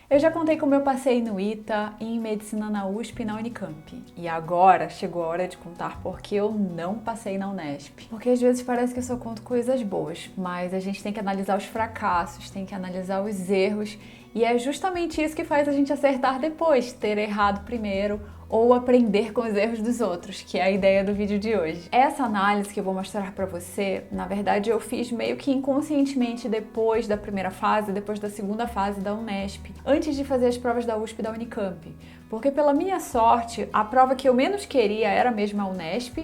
Eu já contei como eu passei no ITA, em Medicina na USP e na Unicamp. E agora chegou a hora de contar porque eu não passei na Unesp. Porque às vezes parece que eu só conto coisas boas, mas a gente tem que analisar os fracassos, tem que analisar os erros, e é justamente isso que faz a gente acertar depois, ter errado primeiro ou aprender com os erros dos outros, que é a ideia do vídeo de hoje. Essa análise que eu vou mostrar pra você, na verdade eu fiz meio que inconscientemente depois da primeira fase, depois da segunda fase da Unesp, antes de fazer as provas da USP e da Unicamp. Porque pela minha sorte, a prova que eu menos queria era mesmo a Unesp,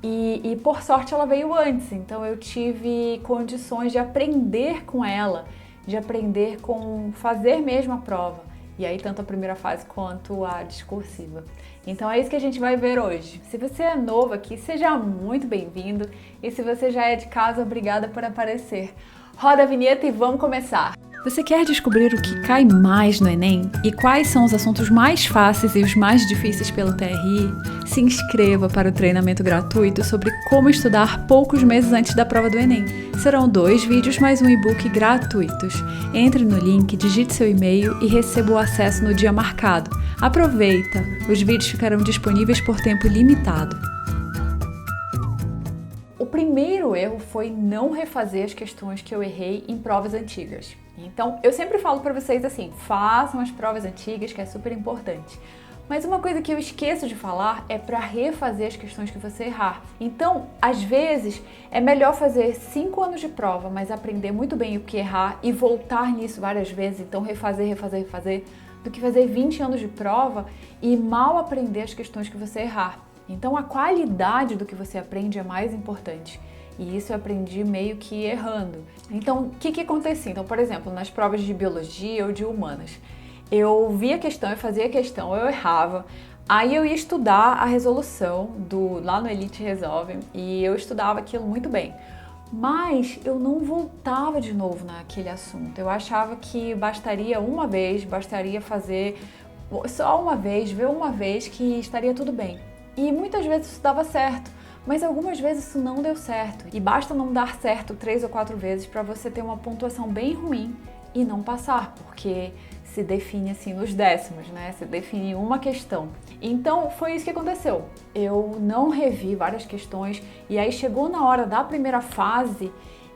e por sorte ela veio antes, então eu tive condições de aprender com ela, de aprender com fazer mesmo a prova. E aí tanto a primeira fase quanto a discursiva. Então é isso que a gente vai ver hoje. Se você é novo aqui, seja muito bem-vindo. E se você já é de casa, obrigada por aparecer. Roda a vinheta e vamos começar! Você quer descobrir o que cai mais no Enem? E quais são os assuntos mais fáceis e os mais difíceis pelo TRI? Se inscreva para o treinamento gratuito sobre como estudar poucos meses antes da prova do Enem. Serão 2 vídeos mais um e-book gratuitos. Entre no link, digite seu e-mail e receba o acesso no dia marcado. Aproveita! Os vídeos ficarão disponíveis por tempo limitado. O primeiro erro foi não refazer as questões que eu errei em provas antigas. Então, eu sempre falo para vocês assim, façam as provas antigas, que é super importante. Mas uma coisa que eu esqueço de falar é para refazer as questões que você errar. Então, às vezes, é melhor fazer 5 anos de prova, mas aprender muito bem o que errar e voltar nisso várias vezes, então refazer, do que fazer 20 anos de prova e mal aprender as questões que você errar. Então, a qualidade do que você aprende é mais importante. E isso eu aprendi meio que errando. Então, o que acontecia? Então, por exemplo, nas provas de biologia ou de humanas, eu via a questão, eu fazia a questão, eu errava, aí eu ia estudar a resolução lá no Elite Resolve e eu estudava aquilo muito bem. Mas eu não voltava de novo naquele assunto. Eu achava que bastaria uma vez, bastaria fazer só uma vez, ver uma vez que estaria tudo bem. E muitas vezes isso dava certo. Mas algumas vezes isso não deu certo. E basta não dar certo 3 ou 4 vezes para você ter uma pontuação bem ruim e não passar, porque se define assim nos décimos, né? Se define uma questão. Então foi isso que aconteceu. Eu não revi várias questões e aí chegou na hora da primeira fase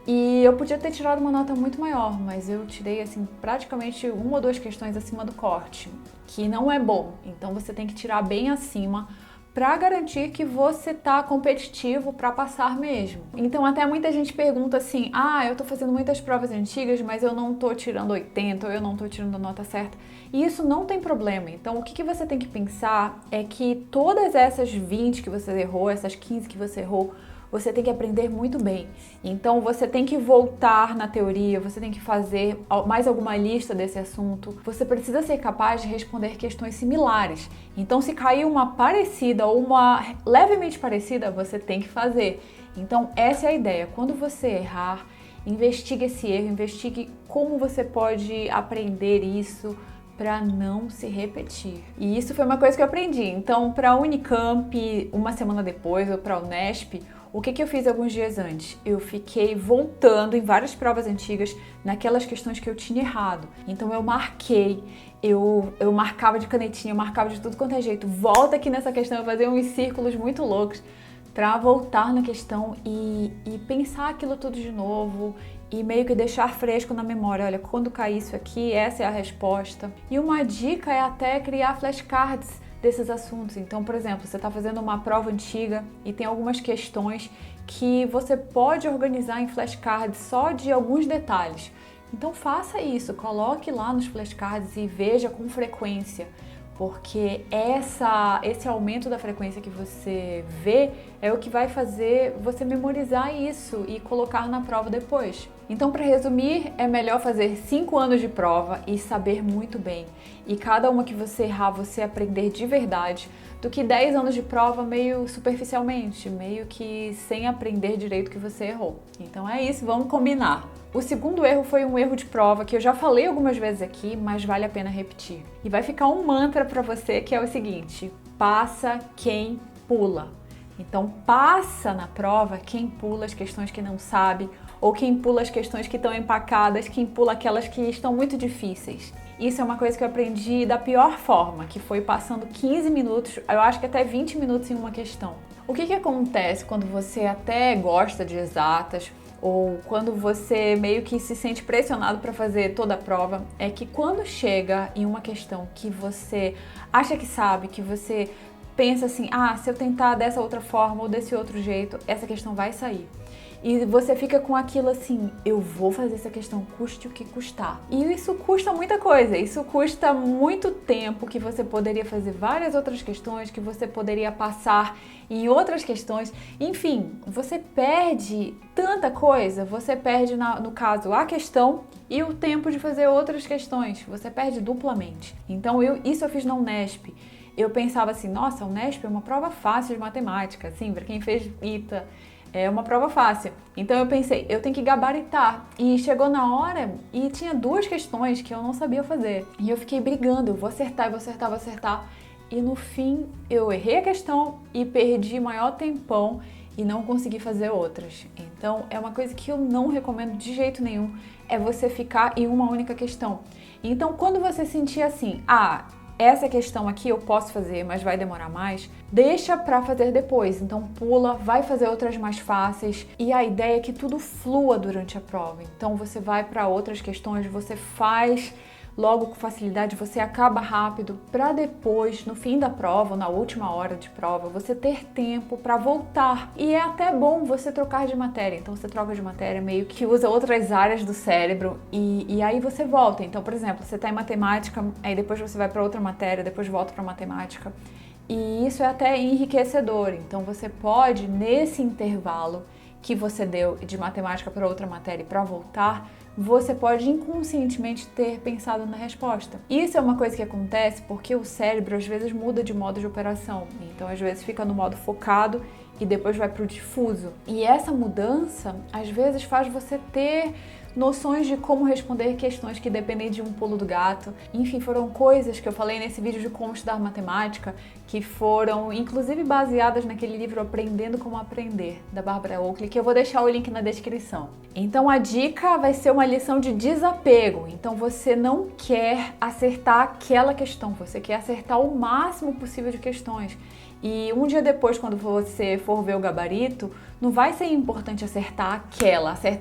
e eu podia ter tirado uma nota muito maior, mas eu tirei assim praticamente 1 ou 2 questões acima do corte, que não é bom. Então você tem que tirar bem acima para garantir que você tá competitivo para passar mesmo. Então até muita gente pergunta assim, eu tô fazendo muitas provas antigas, mas eu não tô tirando 80 ou eu não tô tirando a nota certa. E isso não tem problema. Então o que você tem que pensar é que todas essas 20 que você errou, essas 15 que você errou, você tem que aprender muito bem. Então você tem que voltar na teoria, você tem que fazer mais alguma lista desse assunto. Você precisa ser capaz de responder questões similares. Então se cair uma parecida ou uma levemente parecida, você tem que fazer. Então essa é a ideia. Quando você errar, investigue esse erro, investigue como você pode aprender isso para não se repetir. E isso foi uma coisa que eu aprendi. Então, para a Unicamp, uma semana depois, ou para a Unesp, o que eu fiz alguns dias antes? Eu fiquei voltando em várias provas antigas naquelas questões que eu tinha errado. Então eu marquei, eu marcava de canetinha, eu marcava de tudo quanto é jeito. Volta aqui nessa questão, eu fazia uns círculos muito loucos para voltar na questão e pensar aquilo tudo de novo e meio que deixar fresco na memória. Olha, quando cair isso aqui, essa é a resposta. E uma dica é até criar flashcards desses assuntos. Então, por exemplo, você está fazendo uma prova antiga e tem algumas questões que você pode organizar em flashcards só de alguns detalhes. Então faça isso, coloque lá nos flashcards e veja com frequência, porque esse aumento da frequência que você vê é o que vai fazer você memorizar isso e colocar na prova depois. Então, para resumir, é melhor fazer 5 anos de prova e saber muito bem, e cada uma que você errar, você aprender de verdade, do que 10 anos de prova meio superficialmente, meio que sem aprender direito o que você errou. Então é isso, vamos combinar. O segundo erro foi um erro de prova que eu já falei algumas vezes aqui, mas vale a pena repetir. E vai ficar um mantra para você que é o seguinte: passa quem pula. Então passa na prova quem pula as questões que não sabe, ou quem pula as questões que estão empacadas, quem pula aquelas que estão muito difíceis. Isso é uma coisa que eu aprendi da pior forma, que foi passando 15 minutos, eu acho que até 20 minutos em uma questão. O que acontece quando você até gosta de exatas, ou quando você meio que se sente pressionado para fazer toda a prova, é que quando chega em uma questão que você acha que sabe, que você pensa assim, se eu tentar dessa outra forma ou desse outro jeito, essa questão vai sair. E você fica com aquilo assim, eu vou fazer essa questão, custe o que custar. E isso custa muita coisa, isso custa muito tempo que você poderia fazer várias outras questões, que você poderia passar em outras questões. Enfim, você perde tanta coisa, você perde, no caso, a questão e o tempo de fazer outras questões. Você perde duplamente. Então, isso eu fiz na Unesp. Eu pensava assim, nossa, a Unesp é uma prova fácil de matemática, assim, para quem fez ITA. É uma prova fácil. Então eu pensei, eu tenho que gabaritar. E chegou na hora e tinha 2 questões que eu não sabia fazer. E eu fiquei brigando, eu vou acertar, eu vou acertar, vou acertar. E no fim eu errei a questão e perdi maior tempão e não consegui fazer outras. Então é uma coisa que eu não recomendo de jeito nenhum, é você ficar em uma única questão. Então quando você sentir assim, essa questão aqui eu posso fazer, mas vai demorar mais, deixa pra fazer depois. Então pula, vai fazer outras mais fáceis e a ideia é que tudo flua durante a prova. Então você vai para outras questões, você faz logo com facilidade, você acaba rápido para depois, no fim da prova, ou na última hora de prova, você ter tempo para voltar. E é até bom você trocar de matéria. Então você troca de matéria, meio que usa outras áreas do cérebro e aí você volta. Então, por exemplo, você está em matemática, aí depois você vai para outra matéria, depois volta para matemática. E isso é até enriquecedor. Então você pode, nesse intervalo que você deu de matemática para outra matéria e para voltar, você pode inconscientemente ter pensado na resposta. Isso é uma coisa que acontece porque o cérebro às vezes muda de modo de operação. Então às vezes fica no modo focado e depois vai para o difuso. E essa mudança às vezes faz você ter noções de como responder questões que dependem de um pulo do gato. Enfim, foram coisas que eu falei nesse vídeo de como estudar matemática, que foram inclusive baseadas naquele livro Aprendendo Como Aprender, da Barbara Oakley, que eu vou deixar o link na descrição. Então a dica vai ser uma lição de desapego. Então você não quer acertar aquela questão, você quer acertar o máximo possível de questões. E um dia depois, quando você for ver o gabarito, não vai ser importante acertar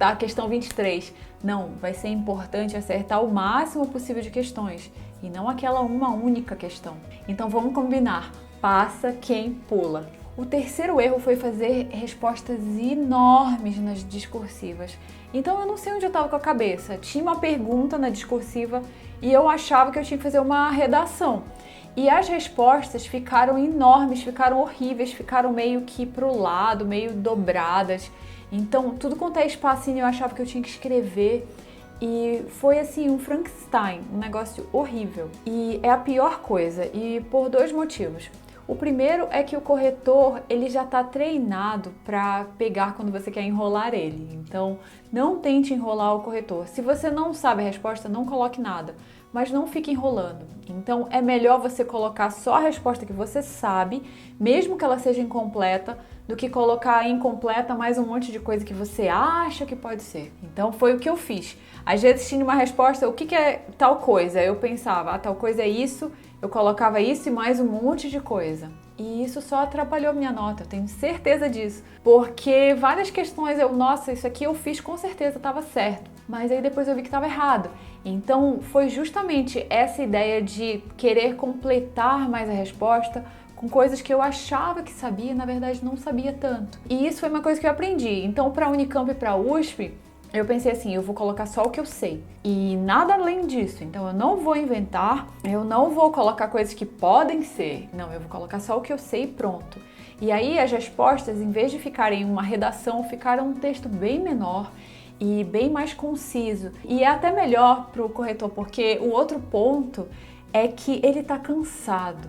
a questão 23. Não, vai ser importante acertar o máximo possível de questões e não aquela uma única questão. Então vamos combinar, passa quem pula. O terceiro erro foi fazer respostas enormes nas discursivas. Então eu não sei onde eu estava com a cabeça. Tinha uma pergunta na discursiva e eu achava que eu tinha que fazer uma redação. E as respostas ficaram enormes, ficaram horríveis, ficaram meio que pro lado, meio dobradas. Então, tudo quanto é espacinho eu achava que eu tinha que escrever. E foi assim, um Frankenstein, um negócio horrível. E é a pior coisa, e por 2 motivos. O primeiro é que o corretor, ele já está treinado para pegar quando você quer enrolar ele. Então, não tente enrolar o corretor. Se você não sabe a resposta, não coloque nada, mas não fique enrolando. Então, é melhor você colocar só a resposta que você sabe, mesmo que ela seja incompleta, do que colocar incompleta mais um monte de coisa que você acha que pode ser. Então, foi o que eu fiz. Às vezes tinha uma resposta, o que é tal coisa? Eu pensava, tal coisa é isso, eu colocava isso e mais um monte de coisa. E isso só atrapalhou minha nota, eu tenho certeza disso. Porque várias questões nossa, isso aqui eu fiz com certeza, estava certo. Mas aí depois eu vi que estava errado. Então foi justamente essa ideia de querer completar mais a resposta com coisas que eu achava que sabia, na verdade não sabia tanto. E isso foi uma coisa que eu aprendi. Então para a Unicamp e para a USP, eu pensei assim, eu vou colocar só o que eu sei e nada além disso. Então eu não vou inventar, eu não vou colocar coisas que podem ser. Não, eu vou colocar só o que eu sei e pronto. E aí as respostas, em vez de ficarem uma redação, ficaram um texto bem menor e bem mais conciso. E é até melhor para o corretor, porque o outro ponto é que ele tá cansado.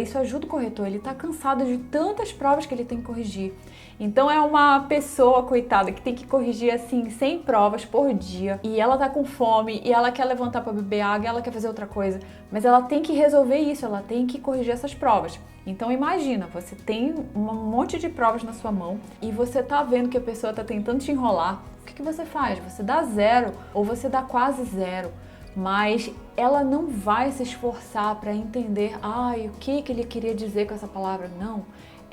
Isso ajuda o corretor, ele tá cansado de tantas provas que ele tem que corrigir. Então é uma pessoa, coitada, que tem que corrigir assim 100 provas por dia e ela tá com fome e ela quer levantar para beber água, ela quer fazer outra coisa, mas ela tem que resolver isso, ela tem que corrigir essas provas. Então imagina, você tem um monte de provas na sua mão e você tá vendo que a pessoa tá tentando te enrolar. O que você faz? Você dá 0 ou você dá quase 0. Mas ela não vai se esforçar para entender, o que ele queria dizer com essa palavra. Não.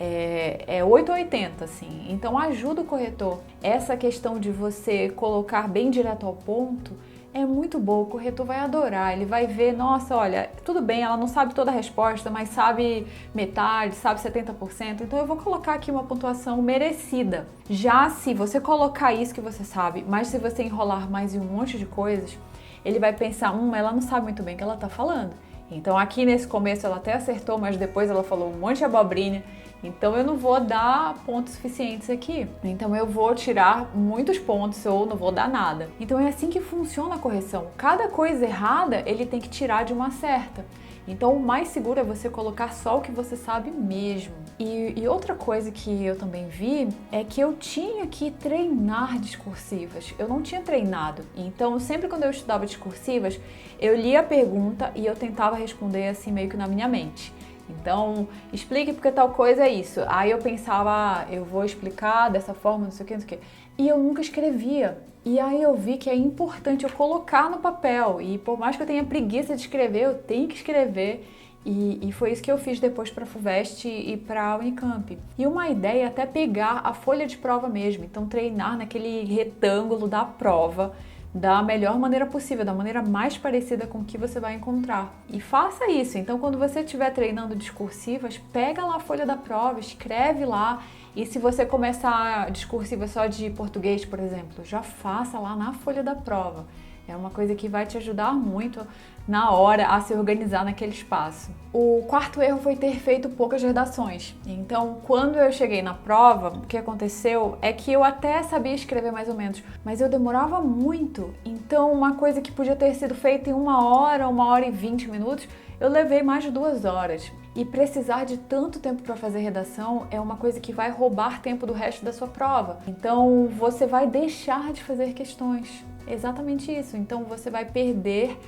É 8 ou 80, assim. Então ajuda o corretor. Essa questão de você colocar bem direto ao ponto é muito boa, o corretor vai adorar, ele vai ver, nossa, olha, tudo bem, ela não sabe toda a resposta, mas sabe metade, sabe 70%, então eu vou colocar aqui uma pontuação merecida. Já se você colocar isso que você sabe, mas se você enrolar mais em um monte de coisas, ele vai pensar, ela não sabe muito bem o que ela tá falando. Então aqui nesse começo ela até acertou, mas depois ela falou um monte de abobrinha. Então eu não vou dar pontos suficientes aqui. Então eu vou tirar muitos pontos ou não vou dar nada. Então é assim que funciona a correção. Cada coisa errada ele tem que tirar de uma certa. Então o mais seguro é você colocar só o que você sabe mesmo. E outra coisa que eu também vi é que eu tinha que treinar discursivas. Eu não tinha treinado. Então sempre quando eu estudava discursivas, eu lia a pergunta e eu tentava responder assim meio que na minha mente. Então, explique porque tal coisa é isso. Aí eu pensava, eu vou explicar dessa forma, não sei o que, não sei o que. E eu nunca escrevia. E aí eu vi que é importante eu colocar no papel. E por mais que eu tenha preguiça de escrever, eu tenho que escrever. E foi isso que eu fiz depois para a FUVEST e para a Unicamp. E uma ideia é até pegar a folha de prova mesmo. Então, treinar naquele retângulo da prova da melhor maneira possível, da maneira mais parecida com o que você vai encontrar. E faça isso. Então, quando você estiver treinando discursivas, pega lá a folha da prova, escreve lá. E se você começar discursiva só de português, por exemplo, já faça lá na folha da prova. É uma coisa que vai te ajudar muito na hora a se organizar naquele espaço. O quarto erro foi ter feito poucas redações. Então, quando eu cheguei na prova, o que aconteceu é que eu até sabia escrever mais ou menos, mas eu demorava muito. Então, uma coisa que podia ter sido feita em 1 hora e 20 minutos, eu levei mais de 2 horas. E precisar de tanto tempo para fazer redação é uma coisa que vai roubar tempo do resto da sua prova. Então, você vai deixar de fazer questões. Exatamente isso. Então, você vai perder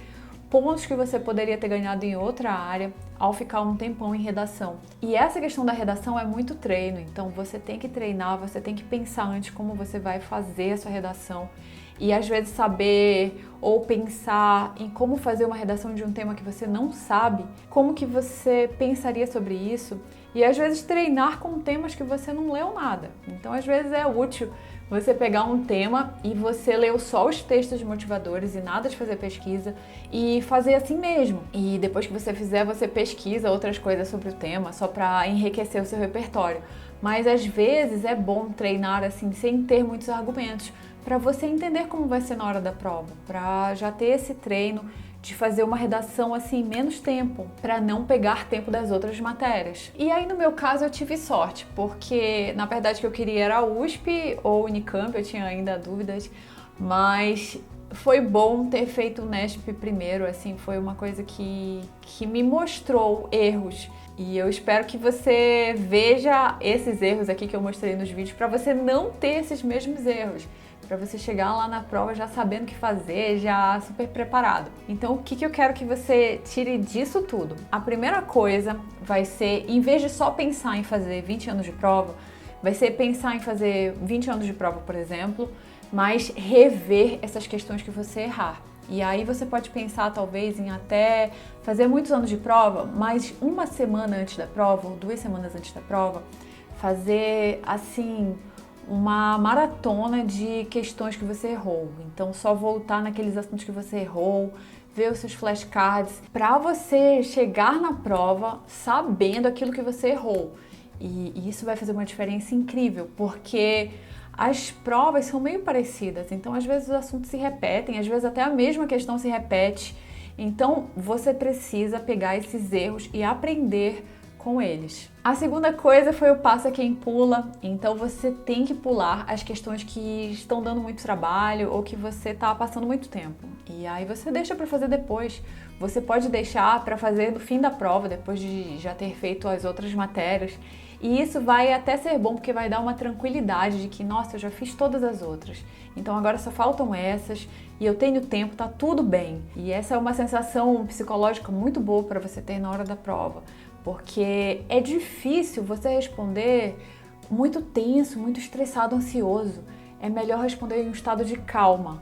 pontos que você poderia ter ganhado em outra área ao ficar um tempão em redação. E essa questão da redação é muito treino. Então, você tem que treinar, você tem que pensar antes como você vai fazer a sua redação. E às vezes saber ou pensar em como fazer uma redação de um tema que você não sabe, como que você pensaria sobre isso, e às vezes treinar com temas que você não leu nada. Então às vezes é útil você pegar um tema e você leu só os textos motivadores e nada de fazer pesquisa e fazer assim mesmo. E depois que você fizer, você pesquisa outras coisas sobre o tema só para enriquecer o seu repertório. Mas às vezes é bom treinar assim sem ter muitos argumentos, para você entender como vai ser na hora da prova, para já ter esse treino de fazer uma redação assim em menos tempo, para não pegar tempo das outras matérias. E aí no meu caso eu tive sorte, porque na verdade o que eu queria era a USP ou Unicamp, eu tinha ainda dúvidas, mas foi bom ter feito o Unesp primeiro, assim, foi uma coisa que me mostrou erros. E eu espero que você veja esses erros aqui que eu mostrei nos vídeos para você não ter esses mesmos erros. Para você chegar lá na prova já sabendo o que fazer, já super preparado. Então, o que eu quero que você tire disso tudo? A primeira coisa vai ser, em vez de só pensar em fazer 20 anos de prova, vai ser pensar em fazer 20 anos de prova, por exemplo, mas rever essas questões que você errar. E aí você pode pensar talvez em até fazer muitos anos de prova, mas uma semana antes da prova, ou 2 semanas antes da prova, fazer assim uma maratona de questões que você errou. Então só voltar naqueles assuntos que você errou, ver os seus flashcards, para você chegar na prova sabendo aquilo que você errou. E isso vai fazer uma diferença incrível, porque as provas são meio parecidas, então às vezes os assuntos se repetem, às vezes até a mesma questão se repete. Então você precisa pegar esses erros e aprender com eles. A segunda coisa foi o passa quem pula, então você tem que pular as questões que estão dando muito trabalho ou que você está passando muito tempo. E aí você deixa para fazer depois. Você pode deixar para fazer no fim da prova, depois de já ter feito as outras matérias. E isso vai até ser bom, porque vai dar uma tranquilidade de que, nossa, eu já fiz todas as outras. Então agora só faltam essas e eu tenho tempo, tá tudo bem. E essa é uma sensação psicológica muito boa para você ter na hora da prova. Porque é difícil você responder muito tenso, muito estressado, ansioso. É melhor responder em um estado de calma.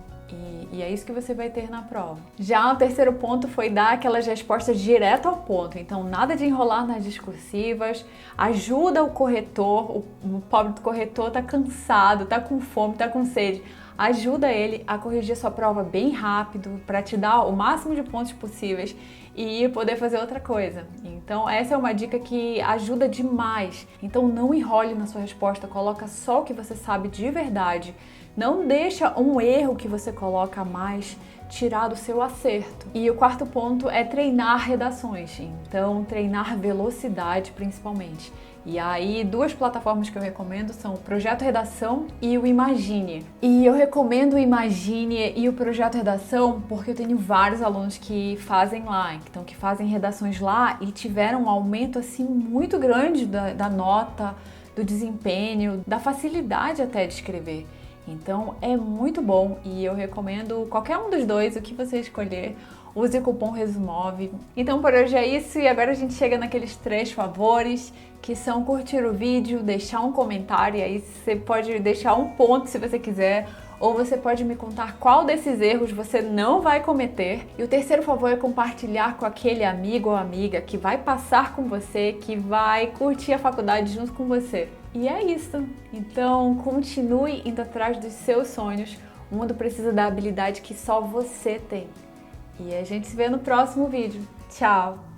E é isso que você vai ter na prova. Já o terceiro ponto foi dar aquelas respostas direto ao ponto. Então, nada de enrolar nas discursivas. Ajuda o corretor, o pobre do corretor tá cansado, tá com fome, tá com sede. Ajuda ele a corrigir sua prova bem rápido, para te dar o máximo de pontos possíveis e poder fazer outra coisa. Então, essa é uma dica que ajuda demais. Então, não enrole na sua resposta, coloca só o que você sabe de verdade. Não deixa um erro que você coloca a mais tirar do seu acerto. E o quarto ponto é treinar redações. Então, treinar velocidade principalmente. E aí, duas plataformas que eu recomendo são o Projeto Redação e o Imagine. E eu recomendo o Imagine e o Projeto Redação porque eu tenho vários alunos que fazem lá, então que fazem redações lá e tiveram um aumento assim muito grande da nota, do desempenho, da facilidade até de escrever. Então é muito bom e eu recomendo qualquer um dos dois, o que você escolher. Use o cupom RESUMOVE. Então por hoje é isso e agora a gente chega naqueles 3 favores, que são curtir o vídeo, deixar um comentário, e aí você pode deixar um ponto se você quiser, ou você pode me contar qual desses erros você não vai cometer. E o terceiro favor é compartilhar com aquele amigo ou amiga que vai passar com você, que vai curtir a faculdade junto com você. E é isso. Então continue indo atrás dos seus sonhos. O mundo precisa da habilidade que só você tem. E a gente se vê no próximo vídeo. Tchau!